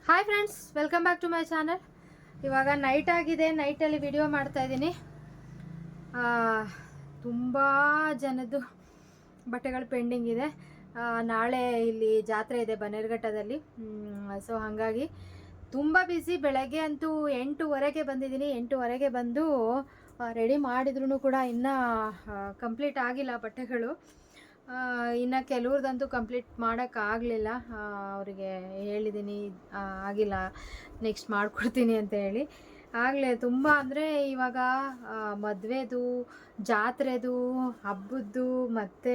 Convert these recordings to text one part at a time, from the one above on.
Hi friends, welcome back to my channel. ಇವಾಗ night ಆಗಿದೆ. ನೈಟಲ್ಲಿ ವಿಡಿಯೋ ಮಾಡ್ತಾ ಇದ್ದೀನಿ. ತುಂಬ ಜನದ್ದು ಬಟ್ಟೆಗಳು ಪೆಂಡಿಂಗ್ ಇದೆ. ನಾಳೆ ಇಲ್ಲಿ ಜಾತ್ರೆ ಇದೆ ಬನ್ನೇರುಘಟ್ಟದಲ್ಲಿ. ಸೊ ಹಾಗಾಗಿ ತುಂಬ ಬ್ಯುಸಿ. ಬೆಳಗ್ಗೆ ಅಂತೂ 8:30ಗೆ ಬಂದಿದ್ದೀನಿ. 8:30ಗೆ ಬಂದು ರೆಡಿ ಮಾಡಿದ್ರೂ ಕೂಡ ಇನ್ನೂ ಕಂಪ್ಲೀಟ್ ಆಗಿಲ್ಲ ಬಟ್ಟೆಗಳು. ಇನ್ನು ಕೆಲವ್ರದಂತೂ ಕಂಪ್ಲೀಟ್ ಮಾಡೋಕ್ಕಾಗಲಿಲ್ಲ. ಅವರಿಗೆ ಹೇಳಿದ್ದೀನಿ ಆಗಿಲ್ಲ, ನೆಕ್ಸ್ಟ್ ಮಾಡಿಕೊಡ್ತೀನಿ ಅಂತ ಹೇಳಿ. ಆಗಲೇ ತುಂಬ ಅಂದರೆ ಇವಾಗ ಮದುವೆದು, ಜಾತ್ರೆದು, ಹಬ್ಬದ್ದು, ಮತ್ತು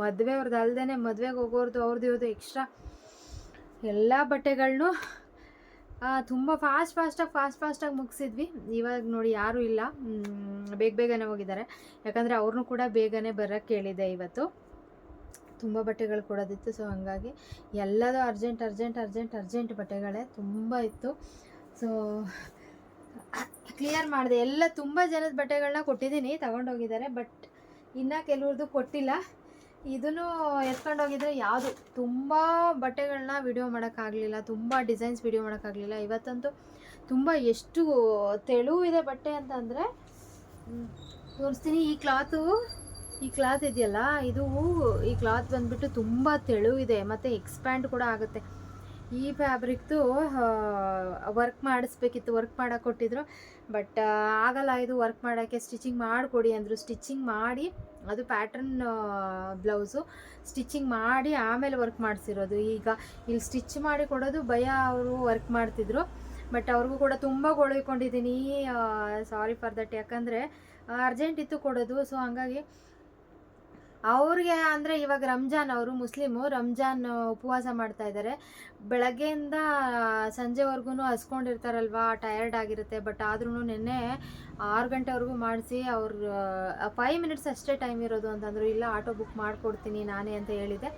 ಮದುವೆಯವ್ರದ್ದು ಅಲ್ಲದೇ ಮದುವೆಗೆ ಹೋಗೋರ್ದು ಅವ್ರದ್ದು ಎಕ್ಸ್ಟ್ರಾ ಎಲ್ಲ ಬಟ್ಟೆಗಳನ್ನೂ ತುಂಬ ಫಾಸ್ಟಾಗಿ ಮುಗಿಸಿದ್ವಿ. ಇವಾಗ ನೋಡಿ ಯಾರೂ ಇಲ್ಲ, ಬೇಗನೆ ಹೋಗಿದ್ದಾರೆ. ಯಾಕಂದರೆ ಅವ್ರನ್ನೂ ಕೂಡ ಬೇಗನೆ ಬರೋಕ್ಕೆ ಕೇಳಿದೆ. ಇವತ್ತು ತುಂಬ ಬಟ್ಟೆಗಳು ಕೊಡೋದಿತ್ತು. ಸೊ ಹಾಗಾಗಿ ಎಲ್ಲದೂ ಅರ್ಜೆಂಟ್ ಬಟ್ಟೆಗಳೇ ತುಂಬ ಇತ್ತು. ಸೊ ಕ್ಲಿಯರ್ ಮಾಡಿದೆ. ಎಲ್ಲ ತುಂಬ ಜನದ ಬಟ್ಟೆಗಳನ್ನ ಕೊಟ್ಟಿದ್ದೀನಿ, ತಗೊಂಡೋಗಿದ್ದಾರೆ. ಬಟ್ ಇನ್ನು ಕೆಲವ್ರದ್ದು ಕೊಟ್ಟಿಲ್ಲ. ಇದನ್ನು ಎತ್ಕೊಂಡೋಗಿದ್ರೆ ಯಾವುದು ತುಂಬ ಬಟ್ಟೆಗಳನ್ನ ವಿಡಿಯೋ ಮಾಡೋಕ್ಕಾಗಲಿಲ್ಲ, ತುಂಬ ಡಿಸೈನ್ಸ್ ವಿಡಿಯೋ ಮಾಡೋಕ್ಕಾಗಲಿಲ್ಲ. ಇವತ್ತಂತೂ ತುಂಬ ಎಷ್ಟು ತೆಳುವಿದೆ ಬಟ್ಟೆ ಅಂತಂದರೆ ತೋರಿಸ್ತೀನಿ. ಈ ಕ್ಲಾತ್ ಇದೆಯಲ್ಲ, ಈ ಕ್ಲಾತ್ ಬಂದುಬಿಟ್ಟು ತುಂಬ ತೆಳುವಿದೆ ಮತ್ತು ಎಕ್ಸ್ಪ್ಯಾಂಡ್ ಕೂಡ ಆಗುತ್ತೆ. ಈ ಫ್ಯಾಬ್ರಿಕ್ದು ವರ್ಕ್ ಮಾಡಿಸ್ಬೇಕಿತ್ತು, ವರ್ಕ್ ಮಾಡೋಕ್ಕೆ ಕೊಟ್ಟಿದ್ರು. ಬಟ್ ಆಗಲ್ಲ, ಇದು ವರ್ಕ್ ಮಾಡೋಕ್ಕೆ ಸ್ಟಿಚಿಂಗ್ ಮಾಡಿಕೊಡಿ ಅಂದರು. ಸ್ಟಿಚಿಂಗ್ ಮಾಡಿ, ಅದು ಪ್ಯಾಟ್ರನ್ ಬ್ಲೌಸು, ಸ್ಟಿಚಿಂಗ್ ಮಾಡಿ ಆಮೇಲೆ ವರ್ಕ್ ಮಾಡಿಸಿರೋದು. ಈಗ ಇಲ್ಲಿ ಸ್ಟಿಚ್ ಮಾಡಿ ಕೊಡೋದು ಭಯ, ಅವರು ವರ್ಕ್ ಮಾಡ್ತಿದ್ರು. ಬಟ್ ಅವ್ರಿಗೂ ಕೂಡ ತುಂಬ ಗೋಳಿಕೊಂಡಿದ್ದೀನಿ. Sorry for that. ಯಾಕಂದರೆ ಅರ್ಜೆಂಟ್ ಇತ್ತು ಕೊಡೋದು. ಸೊ ಹಾಗಾಗಿ ಅವ್ರಿಗೆ ಅಂದರೆ ಇವಾಗ ರಂಜಾನ್, ಅವರು ಮುಸ್ಲಿಮು, ರಂಜಾನ್ ಉಪವಾಸ ಮಾಡ್ತಾ ಇದ್ದಾರೆ. ಬೆಳಗ್ಗೆಯಿಂದ ಸಂಜೆವರೆಗೂ ಹಸ್ಕೊಂಡಿರ್ತಾರಲ್ವ, ಟಯರ್ಡ್ ಆಗಿರುತ್ತೆ. ಬಟ್ ಆದ್ರೂ ನಿನ್ನೆ 6 ಗಂಟೆವರೆಗೂ ಮಾಡಿಸಿ ಅವ್ರು 5 ಮಿನಿಟ್ಸ್ ಅಷ್ಟೇ ಟೈಮ್ ಇರೋದು ಅಂತಂದರು. ಇಲ್ಲ, ಆಟೋ ಬುಕ್ ಮಾಡಿಕೊಡ್ತೀನಿ ನಾನೇ ಅಂತ ಹೇಳಿದೆ.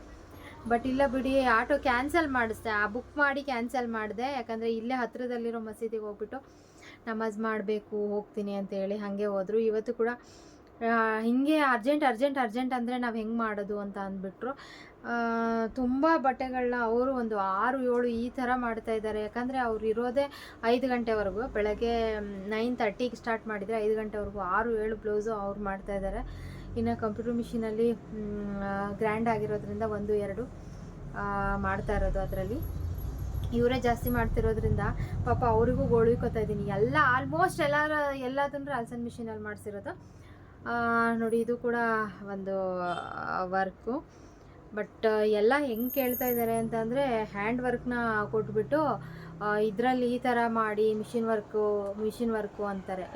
ಬಟ್ ಇಲ್ಲ ಬಿಡಿ, ಆಟೋ ಕ್ಯಾನ್ಸಲ್ ಮಾಡಿಸ್ದೆ. ಬುಕ್ ಮಾಡಿ ಕ್ಯಾನ್ಸಲ್ ಮಾಡಿದೆ. ಯಾಕಂದರೆ ಇಲ್ಲೇ ಹತ್ತಿರದಲ್ಲಿರೋ ಮಸೀದಿಗೆ ಹೋಗ್ಬಿಟ್ಟು ನಮಾಜ್ ಮಾಡಬೇಕು, ಹೋಗ್ತೀನಿ ಅಂತ ಹೇಳಿ ಹಾಗೆ ಹೋದರು. ಇವತ್ತು ಕೂಡ ಹೀಗೆ ಅರ್ಜೆಂಟ್ ಅಂದರೆ ನಾವು ಹೆಂಗೆ ಮಾಡೋದು ಅಂತ ಅಂದ್ಬಿಟ್ರು. ತುಂಬ ಬಟ್ಟೆಗಳನ್ನ ಅವರು ಒಂದು 6-7 ಈ ಥರ ಮಾಡ್ತಾಯಿದ್ದಾರೆ. ಯಾಕಂದರೆ ಅವ್ರು ಇರೋದೇ 5 ಗಂಟೆವರೆಗೂ. ಬೆಳಗ್ಗೆ 9:30ಗೆ ಸ್ಟಾರ್ಟ್ ಮಾಡಿದರೆ 5 ಗಂಟೆವರೆಗೂ 6-7 ಬ್ಲೌಸು ಅವ್ರು ಮಾಡ್ತಾಯಿದ್ದಾರೆ. ಇನ್ನು ಕಂಪ್ಯೂಟರ್ ಮಿಷಿನಲ್ಲಿ ಗ್ರ್ಯಾಂಡ್ ಆಗಿರೋದ್ರಿಂದ 1-2 ಮಾಡ್ತಾ ಇರೋದು. ಅದರಲ್ಲಿ ಇವರೇ ಜಾಸ್ತಿ ಮಾಡ್ತಿರೋದ್ರಿಂದ ಪಾಪ ಅವರಿಗೂ ಗೋಳುಕೋತಾ ಇದ್ದೀನಿ. ಎಲ್ಲ ಆಲ್ಮೋಸ್ಟ್ ಎಲ್ಲದನ್ನು ಅಲ್ಸನ್ ಮಿಷಿನಲ್ಲಿ ಮಾಡಿಸಿರೋದು. ನೋಡಿ, ಇದು ಕೂಡ ಒಂದು ವರ್ಕು. ಬಟ್ ಎಲ್ಲ ಹೆಂಗೆ ಕೇಳ್ತಾ ಇದ್ದಾರೆ ಅಂತಂದರೆ ಹ್ಯಾಂಡ್ ವರ್ಕ್ನ ಕೊಟ್ಬಿಟ್ಟು ಇದರಲ್ಲಿ ಈ ಥರ ಮಾಡಿ ಮಿಷಿನ್ ವರ್ಕು ಅಂತಾರೆ.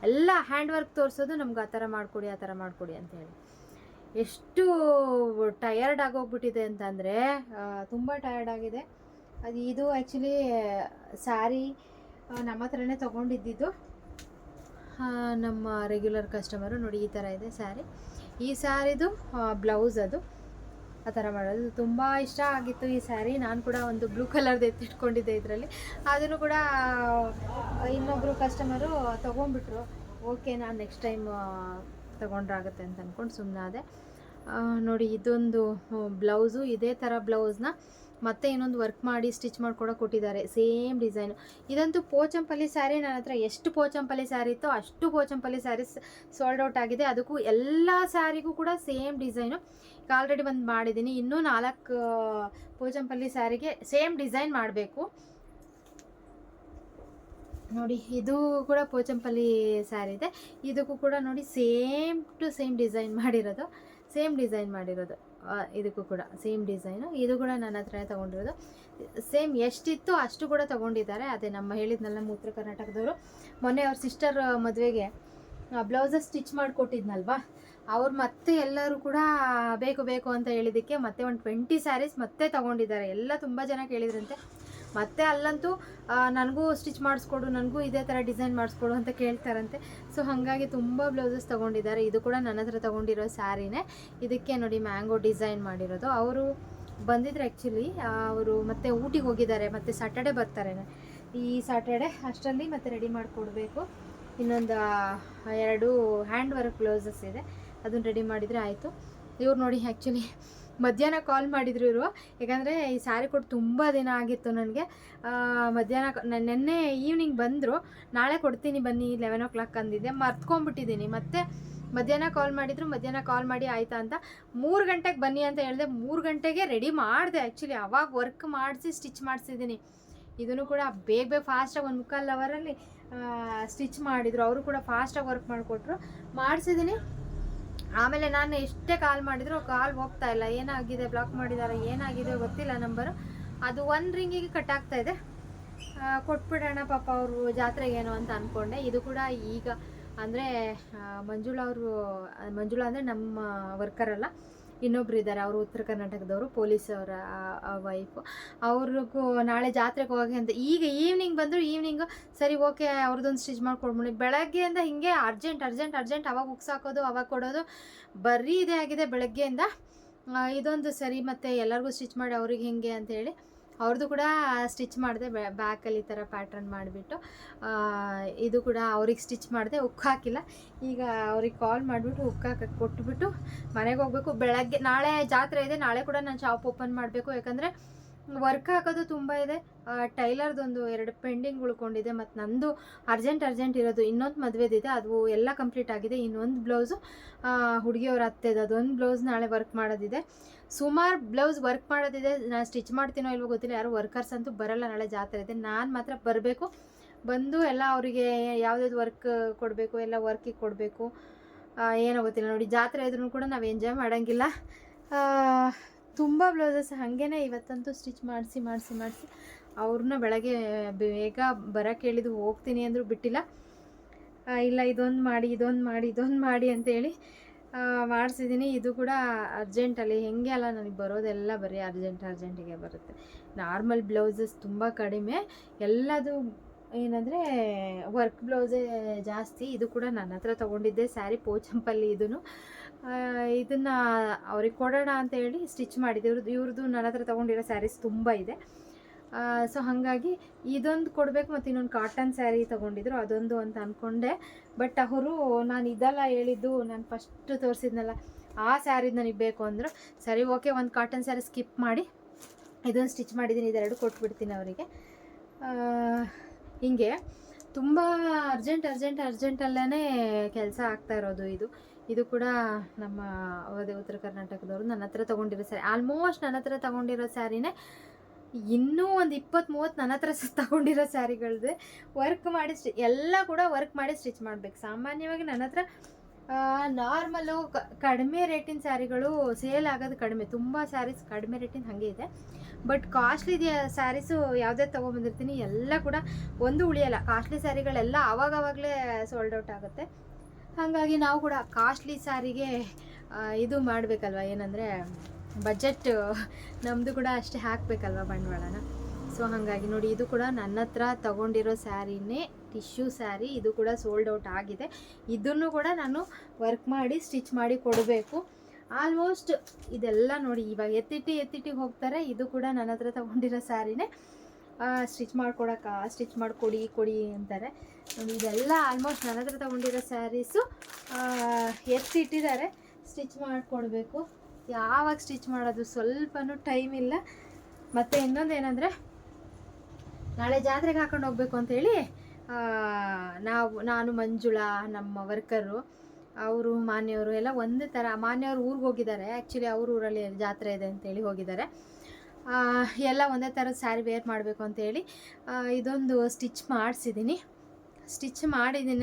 ಎಲ್ಲ ಹ್ಯಾಂಡ್ ವರ್ಕ್ ತೋರಿಸೋದು, ನಮ್ಗೆ ಆ ಥರ ಮಾಡಿಕೊಡಿ ಅಂತ ಹೇಳಿ. ಎಷ್ಟು ಟಯರ್ಡ್ ಆಗೋಗ್ಬಿಟ್ಟಿದೆ ಅಂತಂದರೆ ತುಂಬ ಟಯರ್ಡ್ ಆಗಿದೆ. ಇದು ಆ್ಯಕ್ಚುಲಿ ಸ್ಯಾರಿ ನಮ್ಮ ಹತ್ರನೇ ತೊಗೊಂಡಿದ್ದು. ನಮ್ಮ ರೆಗ್ಯುಲರ್ ಕಸ್ಟಮರು. ನೋಡಿ, ಈ ಥರ ಇದೆ ಸ್ಯಾರಿ. ಈ ಸ್ಯಾರಿದು ಬ್ಲೌಸ್ ಅದು ಆ ಥರ ಮಾಡೋದು. ತುಂಬ ಇಷ್ಟ ಆಗಿತ್ತು ಈ ಸ್ಯಾರಿ. ನಾನು ಕೂಡ ಒಂದು ಬ್ಲೂ ಕಲರ್ದು ಎತ್ತಿಟ್ಕೊಂಡಿದ್ದೆ ಇದರಲ್ಲಿ. ಅದನ್ನು ಕೂಡ ಇನ್ನೊಬ್ಬರು ಕಸ್ಟಮರು ತೊಗೊಂಡ್ಬಿಟ್ರು. ಓಕೆ, ನಾನು ನೆಕ್ಸ್ಟ್ ಟೈಮ್ ತೊಗೊಂಡ್ರಾಗುತ್ತೆ ಅಂತ ಅಂದ್ಕೊಂಡು ಸುಮ್ಮನಾದೆ. ನೋಡಿ, ಇದೊಂದು ಬ್ಲೌಸು. ಇದೇ ಥರ ಬ್ಲೌಸ್ನ ಮತ್ತೆ ಇನ್ನೊಂದು ವರ್ಕ್ ಮಾಡಿ ಸ್ಟಿಚ್ ಮಾಡ್ಕೊಡೋ ಕೊಟ್ಟಿದ್ದಾರೆ, ಸೇಮ್ ಡಿಸೈನು. ಇದಂತೂ ಪೋಚಂಪಲ್ಲಿ ಸ್ಯಾರಿ. ನನ್ನ ಹತ್ರ ಎಷ್ಟು ಪೋಚಂಪಲ್ಲಿ ಸ್ಯಾರಿ ಇತ್ತೋ ಅಷ್ಟು ಪೋಚಂಪಲ್ಲಿ ಸ್ಯಾರೀಸ್ ಸೋಲ್ಡ್ ಔಟ್ ಆಗಿದೆ. ಅದಕ್ಕೂ ಎಲ್ಲ ಸ್ಯಾರಿಗೂ ಕೂಡ ಸೇಮ್ ಡಿಸೈನು. ಈಗ ಆಲ್ರೆಡಿ ಒಂದು ಮಾಡಿದ್ದೀನಿ. ಇನ್ನೂ 4 ಪೋಚಂಪಲ್ಲಿ ಸ್ಯಾರಿಗೆ ಸೇಮ್ ಡಿಸೈನ್ ಮಾಡಬೇಕು. ನೋಡಿ, ಇದು ಕೂಡ ಪೋಚಂಪಲ್ಲಿ ಸ್ಯಾರಿ ಇದೆ. ಇದಕ್ಕೂ ಕೂಡ ನೋಡಿ ಸೇಮ್ ಟು ಸೇಮ್ ಡಿಸೈನ್ ಮಾಡಿರೋದು. ಇದಕ್ಕೂ ಕೂಡ ಸೇಮ್ ಡಿಸೈನು. ಇದು ಕೂಡ ನನ್ನ ಹತ್ರನೇ ತೊಗೊಂಡಿರೋದು. ಸೇಮ್ ಎಷ್ಟಿತ್ತು ಅಷ್ಟು ಕೂಡ ತೊಗೊಂಡಿದ್ದಾರೆ. ಅದೇ ನಮ್ಮ ಹೇಳಿದ್ನಲ್ಲ, ಉತ್ತರ ಕರ್ನಾಟಕದವರು. ಮೊನ್ನೆ ಅವ್ರ ಸಿಸ್ಟರ್ ಮದುವೆಗೆ ಬ್ಲೌಸಸ್ ಸ್ಟಿಚ್ ಮಾಡಿಕೊಟ್ಟಿದ್ನಲ್ವ, ಅವ್ರು ಮತ್ತೆ ಎಲ್ಲರೂ ಕೂಡ ಬೇಕು ಅಂತ ಹೇಳಿದ್ದಕ್ಕೆ ಮತ್ತೆ ಒಂದು 20 ಸ್ಯಾರೀಸ್ ಮತ್ತೆ ತೊಗೊಂಡಿದ್ದಾರೆ. ಎಲ್ಲ ತುಂಬ ಜನ ಕೇಳಿದ್ರಂತೆ. ಮತ್ತು ಅಲ್ಲಂತೂ ನನಗೂ ಸ್ಟಿಚ್ ಮಾಡಿಸ್ಕೊಡು, ನನಗೂ ಇದೇ ಥರ ಡಿಸೈನ್ ಮಾಡಿಸ್ಕೊಡು ಅಂತ ಕೇಳ್ತಾರಂತೆ. ಸೊ ಹಾಗಾಗಿ ತುಂಬ ಬ್ಲೌಸಸ್ ತೊಗೊಂಡಿದ್ದಾರೆ. ಇದು ಕೂಡ ನನ್ನ ಹತ್ರ ತೊಗೊಂಡಿರೋ ಸ್ಯಾರಿನೇ. ಇದಕ್ಕೆ ನೋಡಿ ಮ್ಯಾಂಗೋ ಡಿಸೈನ್ ಮಾಡಿರೋದು. ಅವರು ಬಂದಿದ್ರು ಆ್ಯಕ್ಚುಲಿ. ಅವರು ಮತ್ತೆ ಊಟಿಗೆ ಹೋಗಿದ್ದಾರೆ, ಮತ್ತು ಸ್ಯಾಟರ್ಡೆ ಬರ್ತಾರೆ. ಈ ಸ್ಯಾಟರ್ಡೆ ಅಷ್ಟರಲ್ಲಿ ಮತ್ತೆ ರೆಡಿ ಮಾಡಿಕೊಡ್ಬೇಕು. ಇನ್ನೊಂದು 2 ಹ್ಯಾಂಡ್ ವರ್ಕ್ ಬ್ಲೌಸಸ್ ಇದೆ, ಅದನ್ನು ರೆಡಿ ಮಾಡಿದರೆ ಆಯಿತು. ಇವ್ರು ನೋಡಿ, ಆ್ಯಕ್ಚುಲಿ ಮಧ್ಯಾಹ್ನ ಕಾಲ್ ಮಾಡಿದ್ರು ಇವರು, ಯಾಕಂದರೆ ಈ ಸ್ಯಾರಿ ಕೊಟ್ಟು ತುಂಬ ದಿನ ಆಗಿತ್ತು ನನಗೆ. ಮಧ್ಯಾಹ್ನ ನೆನ್ನೆ ಈವ್ನಿಂಗ್ ಬಂದರು, ನಾಳೆ ಕೊಡ್ತೀನಿ ಬನ್ನಿ 11 o'clock ಅಂದಿದ್ದೆ, ಮರ್ತ್ಕೊಂಡ್ಬಿಟ್ಟಿದ್ದೀನಿ. ಮತ್ತು ಮಧ್ಯಾಹ್ನ ಕಾಲ್ ಮಾಡಿದರು, ಮಧ್ಯಾಹ್ನ ಕಾಲ್ ಮಾಡಿ ಆಯಿತಾ ಅಂತ 3 ಗಂಟೆಗೆ ಬನ್ನಿ ಅಂತ ಹೇಳಿದೆ. 3 ಗಂಟೆಗೆ ರೆಡಿ ಮಾಡಿದೆ ಆ್ಯಕ್ಚುಲಿ, ಅವಾಗ ವರ್ಕ್ ಮಾಡಿಸಿ ಸ್ಟಿಚ್ ಮಾಡಿಸಿದ್ದೀನಿ. ಇದನ್ನು ಕೂಡ ಬೇಗ ಫಾಸ್ಟಾಗಿ 1 ಮುಕ್ಕಾಲು ಅವರಲ್ಲಿ ಸ್ಟಿಚ್ ಮಾಡಿದರು. ಅವರು ಕೂಡ ಫಾಸ್ಟಾಗಿ ವರ್ಕ್ ಮಾಡಿಕೊಟ್ರು, ಮಾಡಿಸಿದ್ದೀನಿ. ಆಮೇಲೆ ನಾನು ಎಷ್ಟೇ ಕಾಲ್ ಮಾಡಿದ್ರು ಕಾಲ್ ಹೋಗ್ತಾ ಇಲ್ಲ, ಏನಾಗಿದೆ, ಬ್ಲಾಕ್ ಮಾಡಿದ್ದಾರೆ, ಏನಾಗಿದೆ ಗೊತ್ತಿಲ್ಲ ನಂಬರು. ಅದು 1 ರಿಂಗಿಗೆ ಕಟ್ ಆಗ್ತಾ ಇದೆ. ಕೊಟ್ಬಿಡೋಣ ಪಾಪ ಅವರು ಜಾತ್ರೆಗೇನೋ ಅಂತ ಅಂದ್ಕೊಂಡೆ. ಇದು ಕೂಡ ಈಗ ಅಂದರೆ ಮಂಜುಳಾ ಅಂದರೆ ನಮ್ಮ ವರ್ಕರಲ್ಲ, ಇನ್ನೊಬ್ರು ಇದ್ದಾರೆ, ಅವರು ಉತ್ತರ ಕರ್ನಾಟಕದವರು, ಪೊಲೀಸ್ ಅವರ ವೈಫು. ಅವ್ರಿಗೂ ನಾಳೆ ಜಾತ್ರೆಗೆ ಹೋಗಿ ಅಂತ ಈಗ ಈವ್ನಿಂಗ್ ಬಂದರು. ಈವ್ನಿಂಗು ಸರಿ ಓಕೆ ಅವ್ರದ್ದೊಂದು ಸ್ಟಿಚ್ ಮಾಡ್ಕೊಡ್ಬಿಡಿ. ಬೆಳಗ್ಗೆಯಿಂದ ಹಿಂಗೆ ಅರ್ಜೆಂಟ್ ಅವಾಗ ಉಕ್ಸಾಕೋದು, ಅವಾಗ ಕೊಡೋದು, ಬರೀ ಇದೇ ಆಗಿದೆ ಬೆಳಗ್ಗೆಯಿಂದ. ಇದೊಂದು ಸರಿ, ಮತ್ತು ಎಲ್ಲರಿಗೂ ಸ್ಟಿಚ್ ಮಾಡಿ ಅವ್ರಿಗೆ ಹೆಂಗೆ ಅಂತೇಳಿ ಅವ್ರದ್ದು ಕೂಡ ಸ್ಟಿಚ್ ಮಾಡಿದೆ. ಬ್ಯಾಕಲ್ಲಿ ಈ ಥರ ಪ್ಯಾಟ್ರನ್ ಮಾಡಿಬಿಟ್ಟು ಇದು ಕೂಡ ಅವ್ರಿಗೆ ಸ್ಟಿಚ್ ಮಾಡಿದೆ. ಹಾಕಿಲ್ಲ. ಈಗ ಅವ್ರಿಗೆ ಕಾಲ್ ಮಾಡಿಬಿಟ್ಟು ಹಾಕಕ್ಕೆ ಕೊಟ್ಬಿಟ್ಟು ಮನೆಗೆ ಹೋಗಬೇಕು. ಬೆಳಗ್ಗೆ ನಾಳೆ ಜಾತ್ರೆ ಇದೆ, ನಾಳೆ ಕೂಡ ನಾನು ಶಾಪ್ ಓಪನ್ ಮಾಡಬೇಕು. ಯಾಕಂದರೆ ವರ್ಕ್ ಹಾಕೋದು ತುಂಬ ಇದೆ. ಟೈಲರ್ದೊಂದು 2 ಪೆಂಡಿಂಗ್ ಉಳ್ಕೊಂಡಿದೆ, ಮತ್ತು ನಂದು ಅರ್ಜೆಂಟ್ ಇರೋದು ಇನ್ನೊಂದು ಮದುವೆದಿದೆ, ಅದು ಎಲ್ಲ ಕಂಪ್ಲೀಟ್ ಆಗಿದೆ. ಇನ್ನೊಂದು ಬ್ಲೌಸು ಹುಡುಗಿಯವ್ರ ಅತ್ತೆದು, ಅದೊಂದು ಬ್ಲೌಸ್ ನಾಳೆ ವರ್ಕ್ ಮಾಡೋದಿದೆ. ಸುಮಾರು ಬ್ಲೌಸ್ ವರ್ಕ್ ಮಾಡೋದಿದೆ. ನಾನು ಸ್ಟಿಚ್ ಮಾಡ್ತೀನೋ ಇಲ್ವೋ ಗೊತ್ತಿಲ್ಲ. ಯಾರು ವರ್ಕರ್ಸ್ ಅಂತೂ ಬರೋಲ್ಲ, ನಾಳೆ ಜಾತ್ರೆ ಇದೆ. ನಾನು ಮಾತ್ರ ಬರಬೇಕು. ಬಂದು ಎಲ್ಲ ಅವರಿಗೆ ಯಾವುದಾದ್ರು ವರ್ಕ್ ಕೊಡಬೇಕು, ಎಲ್ಲ ವರ್ಕಿಗೆ ಕೊಡಬೇಕು. ಏನೋ ಗೊತ್ತಿಲ್ಲ ನೋಡಿ. ಜಾತ್ರೆ ಇದ್ರೂ ಕೂಡ ನಾವು ಎಂಜಾಯ್ ಮಾಡೋಂಗಿಲ್ಲ. ತುಂಬ ಬ್ಲೌಸಸ್ ಹಾಗೇ ಇವತ್ತಂತೂ ಸ್ಟಿಚ್ ಮಾಡಿಸಿ ಅವ್ರನ್ನ ಬೆಳಗ್ಗೆ ಬೇಗ ಬರೋಕ್ಕೆ ಹೇಳಿದ್ದು, ಹೋಗ್ತೀನಿ ಅಂದರೂ ಬಿಟ್ಟಿಲ್ಲ. ಇಲ್ಲ ಇದೊಂದು ಮಾಡಿ ಅಂತೇಳಿ ಮಾಡಿಸಿದ್ದೀನಿ. ಇದು ಕೂಡ ಅರ್ಜೆಂಟಲ್ಲಿ ಹೆಂಗೆ ಅಲ್ಲ, ನನಗೆ ಬರೋದೆಲ್ಲ ಬರೀ ಅರ್ಜೆಂಟಿಗೆ ಬರುತ್ತೆ. ನಾರ್ಮಲ್ ಬ್ಲೌಸಸ್ ತುಂಬ ಕಡಿಮೆ, ಎಲ್ಲದು ಏನಂದರೆ ವರ್ಕ್ ಬ್ಲೌಸೇ ಜಾಸ್ತಿ. ಇದು ಕೂಡ ನನ್ನ ಹತ್ರ ತೊಗೊಂಡಿದ್ದೆ ಸ್ಯಾರಿ, ಪೋಚಂಪಲ್ಲಿ. ಇದನ್ನು ಅವ್ರಿಗೆ ಕೊಡೋಣ ಅಂತ ಹೇಳಿ ಸ್ಟಿಚ್ ಮಾಡಿದ್ದೆ. ಇವ್ರದ್ದು ನನ್ನ ಹತ್ರ ತೊಗೊಂಡಿರೋ ಸ್ಯಾರೀಸ್ ತುಂಬ ಇದೆ. ಸೊ ಹಾಗಾಗಿ ಇದೊಂದು ಕೊಡಬೇಕು, ಮತ್ತು ಇನ್ನೊಂದು ಕಾಟನ್ ಸ್ಯಾರಿ ತೊಗೊಂಡಿದ್ರು, ಅದೊಂದು ಅಂತ ಅಂದ್ಕೊಂಡೆ. ಬಟ್ ಅವರು ನಾನು ಇದೆಲ್ಲ ಹೇಳಿದ್ದು, ನಾನು ಫಸ್ಟ್ ತೋರಿಸಿದ್ನಲ್ಲ ಆ ಸ್ಯಾರಿದು ನನಗೆ ಬೇಕು ಅಂದರು. ಸರಿ ಓಕೆ, ಒಂದು ಕಾಟನ್ ಸ್ಯಾರಿ ಸ್ಕಿಪ್ ಮಾಡಿ ಇದೊಂದು ಸ್ಟಿಚ್ ಮಾಡಿದ್ದೀನಿ, ಇದೆರಡು ಕೊಟ್ಬಿಡ್ತೀನಿ ಅವರಿಗೆ. ಹೀಗೆ ತುಂಬ ಅರ್ಜೆಂಟಲ್ಲೇ ಕೆಲಸ ಆಗ್ತಾ ಇರೋದು. ಇದು ಕೂಡ ನಮ್ಮ ಉತ್ತರ ಕರ್ನಾಟಕದವರು ನನ್ನ ಹತ್ರ ತೊಗೊಂಡಿರೋ ಸ್ಯಾರಿ. ಆಲ್ಮೋಸ್ಟ್ ನನ್ನ ಹತ್ರ ತೊಗೊಂಡಿರೋ ಸ್ಯಾರಿನೇ ಇನ್ನೂ ಒಂದು 20-30 ನನ್ನ ಹತ್ರ ತೊಗೊಂಡಿರೋ ಸ್ಯಾರಿಗಳದ್ದು ವರ್ಕ್ ಮಾಡಿ ಎಲ್ಲ ಕೂಡ ವರ್ಕ್ ಮಾಡಿ ಸ್ಟಿಚ್ ಮಾಡಬೇಕು. ಸಾಮಾನ್ಯವಾಗಿ ನನ್ನ ಹತ್ರ ನಾರ್ಮಲ್ಲು ಕಡಿಮೆ ರೇಟಿನ ಸ್ಯಾರಿಗಳು ಸೇಲ್ ಆಗೋದು ಕಡಿಮೆ. ತುಂಬ ಸ್ಯಾರೀಸ್ ಕಡಿಮೆ ರೇಟಿನ ಹಾಗೆ ಇದೆ. ಬಟ್ ಕಾಸ್ಟ್ಲಿ ಸ್ಯಾರೀಸು ಯಾವುದೇ ತೊಗೊಂಬಂದಿರ್ತೀನಿ ಎಲ್ಲ ಕೂಡ ಒಂದು ಉಳಿಯಲ್ಲ. ಕಾಸ್ಟ್ಲಿ ಸ್ಯಾರಿಗಳೆಲ್ಲ ಆವಾಗಲೇ ಸೋಲ್ಡ್ ಔಟ್ ಆಗುತ್ತೆ. ಹಾಗಾಗಿ ನಾವು ಕೂಡ ಕಾಸ್ಟ್ಲಿ ಸ್ಯಾರಿಗೆ ಇದು ಮಾಡಬೇಕಲ್ವ, ಏನಂದರೆ ಬಜೆಟ್ ನಮ್ಮದು ಕೂಡ ಅಷ್ಟೇ ಹಾಕಬೇಕಲ್ವ ಬಂಡವಾಳನ. ಸೊ ಹಾಗಾಗಿ ನೋಡಿ, ಇದು ಕೂಡ ನನ್ನ ಹತ್ರ ತೊಗೊಂಡಿರೋ ಸ್ಯಾರಿನೇ, ಟಿಶ್ಯೂ ಸ್ಯಾರಿ. ಇದು ಕೂಡ ಸೋಲ್ಡ್ ಔಟ್ ಆಗಿದೆ. ಇದನ್ನು ಕೂಡ ನಾನು ವರ್ಕ್ ಮಾಡಿ ಸ್ಟಿಚ್ ಮಾಡಿ ಕೊಡಬೇಕು. ಆಲ್ಮೋಸ್ಟ್ ಇದೆಲ್ಲ ನೋಡಿ ಇವಾಗ ಎತ್ತಿಟ್ಟು ಹೋಗ್ತಾರೆ. ಇದು ಕೂಡ ನನ್ನ ಹತ್ರ ತೊಗೊಂಡಿರೋ ಸ್ಯಾರಿನೇ. ಸ್ಟಿಚ್ ಮಾಡಿಕೊಡಿ ಅಂತಾರೆ ನೋಡಿ. ಇದೆಲ್ಲ ಆಲ್ಮೋಸ್ಟ್ ನನ್ನ ಹತ್ರ ತೊಗೊಂಡಿರೋ ಸ್ಯಾರೀಸು ಎತ್ತಿಟ್ಟಿದ್ದಾರೆ. ಸ್ಟಿಚ್ ಮಾಡಿಕೊಡ್ಬೇಕು. ಯಾವಾಗ ಸ್ಟಿಚ್ ಮಾಡೋದು, ಸ್ವಲ್ಪನೂ ಟೈಮ್ ಇಲ್ಲ. ಮತ್ತು ಇನ್ನೊಂದೇನೆಂದರೆ, ನಾಳೆ ಜಾತ್ರೆಗೆ ಹಾಕೊಂಡು ಹೋಗ್ಬೇಕು ಅಂತೇಳಿ ನಾನು ಮಂಜುಳಾ, ನಮ್ಮ ವರ್ಕರು, ಅವರು ಮಾನ್ಯವರು ಎಲ್ಲ ಒಂದೇ ಥರ. ಮಾನ್ಯವರು ಊರಿಗೆ ಹೋಗಿದ್ದಾರೆ, ಆ್ಯಕ್ಚುಲಿ ಅವ್ರ ಊರಲ್ಲಿ ಜಾತ್ರೆ ಇದೆ ಅಂತೇಳಿ ಹೋಗಿದ್ದಾರೆ. ಎಲ್ಲ ಒಂದೇ ಥರದ ಸ್ಯಾರಿ ವೇರ್ ಮಾಡಬೇಕು ಅಂತೇಳಿ ಇದೊಂದು ಸ್ಟಿಚ್ ಮಾಡಿದ್ದೀನಿ.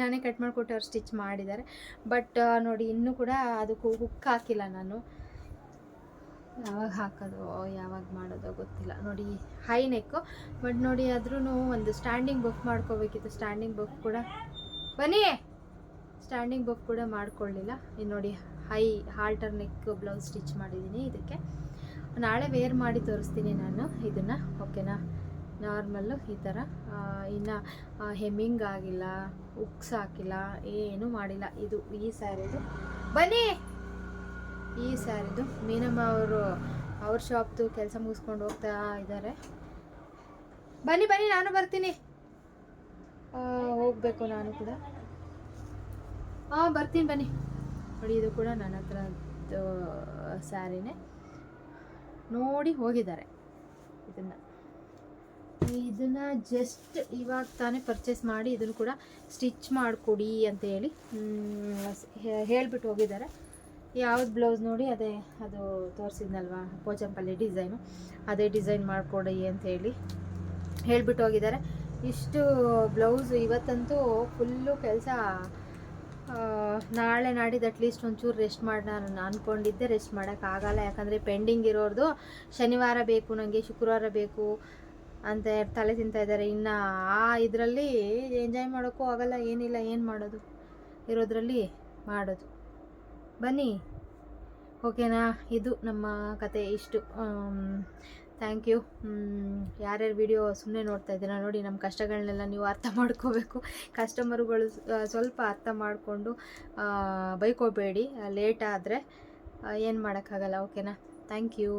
ನಾನೇ ಕಟ್ ಮಾಡಿಕೊಟ್ಟು ಅವ್ರು ಸ್ಟಿಚ್ ಮಾಡಿದ್ದಾರೆ. ಬಟ್ ನೋಡಿ, ಇನ್ನೂ ಕೂಡ ಅದಕ್ಕೆ ಹುಕ್ ಹಾಕಿಲ್ಲ ನಾನು. ಯಾವಾಗ ಹಾಕೋದು ಯಾವಾಗ ಮಾಡೋದೋ ಗೊತ್ತಿಲ್ಲ. ನೋಡಿ ಹೈ ನೆಕ್ಕು, ಬಟ್ ನೋಡಿ ಆದ್ರೂ ಒಂದು ಸ್ಟ್ಯಾಂಡಿಂಗ್ ಬಫ್ ಮಾಡ್ಕೋಬೇಕಿತ್ತು. ಸ್ಟ್ಯಾಂಡಿಂಗ್ ಬಫ್ ಕೂಡ ಮಾಡ್ಕೊಳ್ಳಿಲ್ಲ. ಇನ್ನು ನೋಡಿ high halter neck blouse stitch ಮಾಡಿದ್ದೀನಿ. ಇದಕ್ಕೆ ನಾಳೆ ವೇರ್ ಮಾಡಿ ತೋರಿಸ್ತೀನಿ ನಾನು ಇದನ್ನು, ಓಕೆನಾ. ನಾರ್ಮಲ್ಲು ಈ ಥರ, ಇನ್ನು ಹೆಮ್ಮಿಂಗ್ ಆಗಿಲ್ಲ, ಉಕ್ಸ್ ಹಾಕಿಲ್ಲ, ಏನೂ ಮಾಡಿಲ್ಲ. ಈ ಸ್ಯಾರಿದು ಬನ್ನಿ, ಈ ಸ್ಯಾರಿದು ಮೀನಮ್ಮ ಅವ್ರ ಶಾಪ್ದು ಕೆಲಸ ಮುಗಿಸ್ಕೊಂಡು ಹೋಗ್ತಾ ಇದ್ದಾರೆ. ಬನ್ನಿ ನಾನು ಬರ್ತೀನಿ, ಹೋಗಬೇಕು ನಾನು ಕೂಡ. ಬರ್ತೀನಿ ಬನ್ನಿ. ನೋಡಿ, ಇದು ಕೂಡ ನನ್ನ ಹತ್ರದ್ದು ಸ್ಯಾರಿನೇ. ನೋಡಿ ಹೋಗಿದ್ದಾರೆ. ಇದನ್ನು ಜಸ್ಟ್ ಇವಾಗ ತಾನೇ ಪರ್ಚೇಸ್ ಮಾಡಿ ಇದನ್ನು ಕೂಡ ಸ್ಟಿಚ್ ಮಾಡಿಕೊಡಿ ಅಂತ ಹೇಳಿ ಹೇಳಿಬಿಟ್ಟು ಹೋಗಿದ್ದಾರೆ. ಯಾವ್ದು ಬ್ಲೌಸ್ ನೋಡಿ ಅದು ತೋರಿಸಿದ್ನಲ್ವ ಪೋಚಂಪಲ್ಲಿ ಡಿಸೈನು, ಅದೇ ಡಿಸೈನ್ ಮಾಡಿಕೊಡಿ ಅಂತ ಹೇಳಿಬಿಟ್ಟು ಹೋಗಿದ್ದಾರೆ. ಇಷ್ಟು ಬ್ಲೌಸು ಇವತ್ತಂತೂ ಫುಲ್ಲು ಕೆಲಸ. ನಾಳೆ ನಾಡಿದ್ದು ಅಟ್ಲೀಸ್ಟ್ ಒಂಚೂರು ರೆಸ್ಟ್ ಮಾಡಿ ನಾನು ಅಂದ್ಕೊಂಡಿದ್ದೆ, ರೆಸ್ಟ್ ಮಾಡೋಕ್ಕಾಗಲ್ಲ. ಯಾಕಂದರೆ ಪೆಂಡಿಂಗ್ ಇರೋರ್ದು ಶನಿವಾರ ಬೇಕು ನನಗೆ, ಶುಕ್ರವಾರ ಬೇಕು ಅಂತ ತಲೆ ತಿಂತಾಯಿದ್ದಾರೆ. ಇನ್ನು ಇದರಲ್ಲಿ ಎಂಜಾಯ್ ಮಾಡೋಕ್ಕೂ ಆಗಲ್ಲ, ಏನಿಲ್ಲ, ಏನು ಮಾಡೋದು, ಇರೋದ್ರಲ್ಲಿ ಮಾಡೋದು. ಬನ್ನಿ, ಓಕೆನಾ? ಇದು ನಮ್ಮ ಕತೆ. ಇಷ್ಟು. Thank you. ಯಾರ್ಯಾರು ವಿಡಿಯೋ ಸುಮ್ಮನೆ ನೋಡ್ತಾ ಇದ್ದೀರಾ ನೋಡಿ, ನಮ್ಮ ಕಷ್ಟಗಳನ್ನೆಲ್ಲ ನೀವು ಅರ್ಥ ಮಾಡ್ಕೋಬೇಕು. ಕಸ್ಟಮರುಗಳು ಸ್ವಲ್ಪ ಅರ್ಥ ಮಾಡಿಕೊಂಡು ಬೈಕೋಬೇಡಿ, ಲೇಟ್ ಆದರೆ ಏನು ಮಾಡೋಕ್ಕಾಗಲ್ಲ. ಓಕೆನಾ? Thank you.